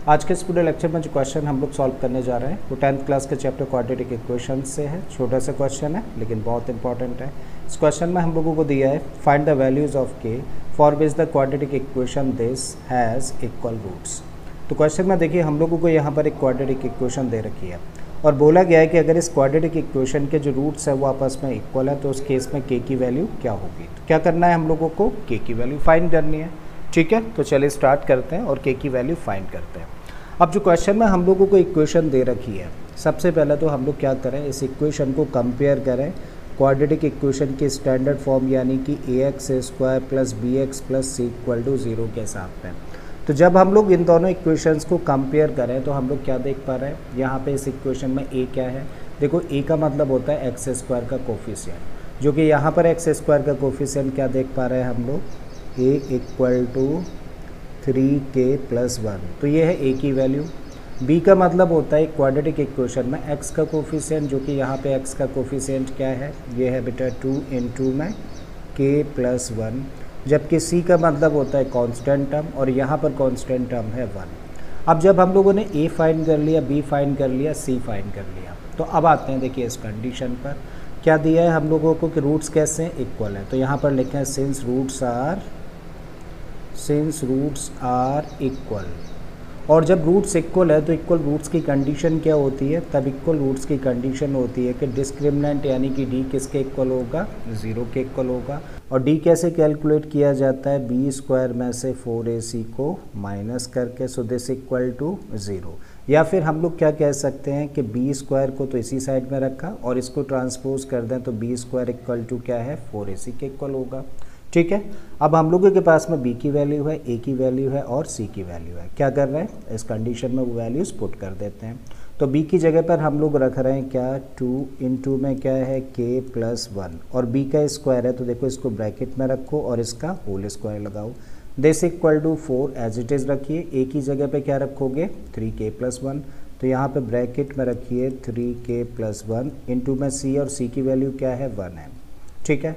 आज के इस पूरे लेक्चर में जो क्वेश्चन हम लोग सॉल्व करने जा रहे हैं वो 10th क्लास के चैप्टर क्वाड्रेटिक इक्वेशन से है। छोटा सा क्वेश्चन है लेकिन बहुत इंपॉर्टेंट है। इस क्वेश्चन में हम लोगों को दिया है find the values of k for which the quadratic equation this has equal roots. तो क्वेश्चन में देखिए हम लोगों को यहाँ पर एक क्वाड्रेटिक इक्वेशन दे रखी है और बोला गया है कि अगर इस क्वाड्रेटिक इक्वेशन के जो रूट्स है वो आपस में इक्वल है तो उस केस में के की वैल्यू क्या होगी। तो क्या करना है हम लोगों को के की वैल्यू फाइंड करनी है। ठीक है, तो चलिए स्टार्ट करते हैं और के की वैल्यू फाइंड करते हैं। अब जो क्वेश्चन में हम लोगों को इक्वेशन दे रखी है, सबसे पहले तो हम लोग क्या करें, इस इक्वेशन को कंपेयर करें क्वाड्रेटिक इक्वेशन की स्टैंडर्ड फॉर्म यानी कि ax² plus bx plus c equal to 0 के साथ में। तो जब हम लोग इन दोनों इक्वेशंस को कंपेयर करें तो हम लोग क्या देख पा रहे हैं, यहाँ पे इस इक्वेशन में a क्या है, देखो a का मतलब होता है x² का कोफिशिएंट, जो कि यहाँ पर x² का कोफिशिएंट क्या देख पा रहे हैं हम लोग, a equal to 3k plus 1। तो ये है a की वैल्यू। b का मतलब होता है क्वाड्रेटिक इक्वेशन में x का कोफिशिएंट, जो कि यहाँ पे x का कोफिशिएंट क्या है, ये है बेटा 2 इंटू में k प्लस 1, जबकि c का मतलब होता है कांस्टेंट टर्म और यहाँ पर कांस्टेंट टर्म है 1। अब जब हम लोगों ने a फाइंड कर लिया, b फाइंड कर लिया, c फाइंड कर लिया, तो अब आते हैं देखिए इस कंडीशन पर क्या दिया है हम लोगों को कि रूट्स कैसे हैं, इक्वल है। तो यहाँ पर लिखे हैं सिंस रूट्स आर इक्वल। और जब रूट्स इक्वल है तो इक्वल रूट्स की कंडीशन क्या होती है, तब इक्वल रूट्स की कंडीशन होती है कि डिस्क्रिमिनेंट यानी कि d किसके इक्वल होगा, 0 के इक्वल होगा। और d कैसे कैलकुलेट किया जाता है, b² में से 4ac को माइनस करके, सो दिस इक्वल टू 0। या फिर हम लोग क्या कह सकते हैं कि b² को तो इसी साइड में रखा और इसको ट्रांसपोज कर दें तो b² इक्वल टू क्या है, 4ac के इक्वल होगा। ठीक है, अब हम लोगों के पास में b की वैल्यू है, a की वैल्यू है और c की वैल्यू है। क्या कर रहे हैं, इस कंडीशन में वो वैल्यूज़ पुट कर देते हैं। तो b की जगह पर हम लोग रख रहे हैं क्या, 2 इंटू में क्या है k प्लस 1 और b का स्क्वायर है तो देखो इसको ब्रैकेट में रखो और इसका होल स्क्वायर लगाओ। This equal to 4 as it is रखिए। a की जगह पे क्या रखोगे, 3k प्लस 1, तो यहाँ पे ब्रैकेट में रखिए 3k प्लस 1 इंटू में c, और c की वैल्यू क्या है, 1 है। ठीक है,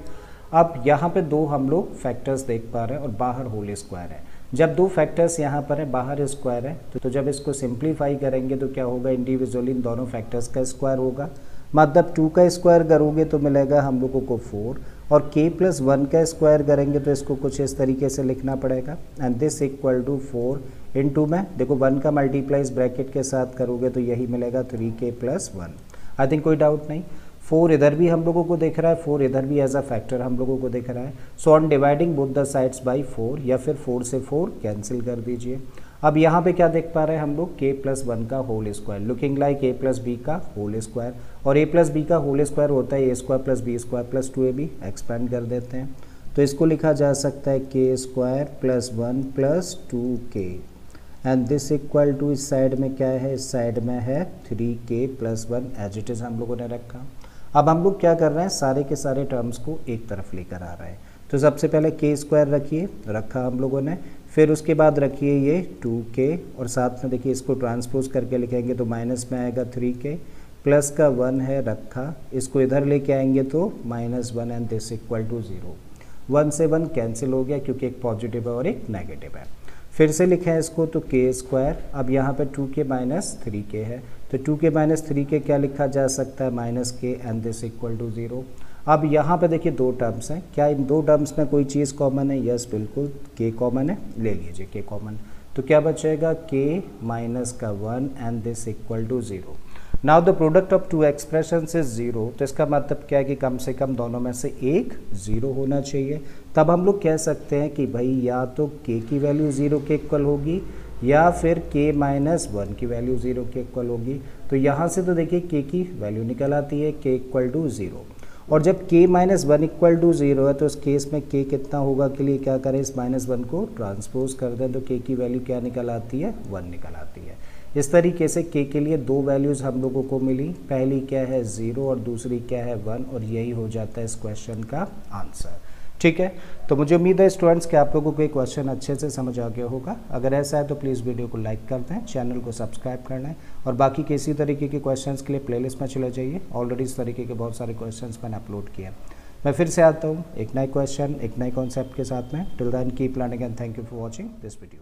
अब यहाँ पे दो हम लोग फैक्टर्स देख पा रहे हैं और बाहर होल स्क्वायर है। जब दो फैक्टर्स यहाँ पर है, बाहर स्क्वायर है, तो जब इसको सिंप्लीफाई करेंगे तो क्या होगा, इंडिविजुअली इन दोनों फैक्टर्स का स्क्वायर होगा। मतलब 2 का स्क्वायर करोगे तो मिलेगा हम लोगों को 4, और k प्लस 1 का स्क्वायर करेंगे तो इसको कुछ इस तरीके से लिखना पड़ेगा। And this equal to 4 into में देखो 1 का मल्टीप्लाइज ब्रैकेट के साथ करोगे तो यही मिलेगा 3k प्लस 1। आई थिंक कोई डाउट नहीं। 4 इधर भी हम लोगों को दिख रहा है, 4 इधर भी एज अ फैक्टर हम लोगों को दिख रहा है। So on dividing both the sides by 4, या फिर 4 से 4 कैंसिल कर दीजिए। अब यहाँ पे क्या देख पा रहे हैं हम लोग, k प्लस 1 का whole square, looking like a plus B का होल स्क्वायर, और a प्लस बी का होल स्क्वायर होता है a² plus b² plus 2ab। Expand कर देते हैं तो इसको लिखा जा सकता है k² plus 1 plus 2k, and this equal to इस साइड में क्या है, इस साइड में है 3k plus 1 as it is हम लोगों ने रखा। अब हम लोग क्या कर रहे हैं, सारे के सारे टर्म्स को एक तरफ लेकर आ रहे हैं। तो सबसे पहले k² रखिए, रखा हम लोगों ने, फिर उसके बाद रखिए ये 2k, और साथ में देखिए इसको ट्रांसपोज करके लिखेंगे तो माइनस में आएगा 3k, प्लस का 1 है रखा, इसको इधर लेके आएंगे तो -1 एंड दिस इक्वल टू 0। 1 से 1 कैंसिल हो गया क्योंकि एक पॉजिटिव है और एक नेगेटिव है। फिर से लिखें इसको तो k², अब यहाँ पे 2k माइनस 3k है तो 2k माइनस 3k क्या लिखा जा सकता है, -k and this equal to 0। अब यहाँ पे देखिए दो टर्म्स हैं, क्या इन दो टर्म्स में कोई चीज़ कॉमन है, यस बिल्कुल k कॉमन है, ले लीजिए k कॉमन, तो क्या बचेगा k माइनस का 1 and this equal to 0। Now the product of two expressions is 0, तो इसका मतलब क्या है कि कम से कम दोनों में से एक 0 होना चाहिए। तब हम लोग कह सकते हैं कि भाई या तो k की वैल्यू 0 के इक्वल होगी या फिर k माइनस 1 की वैल्यू 0 के इक्वल होगी। तो यहाँ से तो देखिए k की वैल्यू निकल आती है, k इक्वल टू 0, और जब k माइनस 1 इक्वल टू 0 है तो इस केस में k कितना होगा के लिए क्या करें, इस -1 को ट्रांसपोज कर दें तो k की वैल्यू क्या निकल आती है, 1 निकल आती है। इस तरीके से k के लिए दो वैल्यूज़ हम लोगों को मिली, पहली क्या है 0 और दूसरी क्या है 1, और यही हो जाता है इस क्वेश्चन का आंसर। ठीक है, तो मुझे उम्मीद है स्टूडेंट्स कि आप लोगों को ये क्वेश्चन अच्छे से समझ आ गया होगा। अगर ऐसा है तो प्लीज़ वीडियो को लाइक कर दें, चैनल को सब्सक्राइब करना है, और बाकी के इसी तरीके के क्वेश्चंस के लिए प्लेलिस्ट में चले जाइए। ऑलरेडी इस तरीके के बहुत सारे क्वेश्चंस मैंने अपलोड किए हैं। मैं फिर से आता हूँ एक नए क्वेश्चन, एक नए कॉन्सेप्ट के साथ में। Till then keep learning and thank you for watching this video.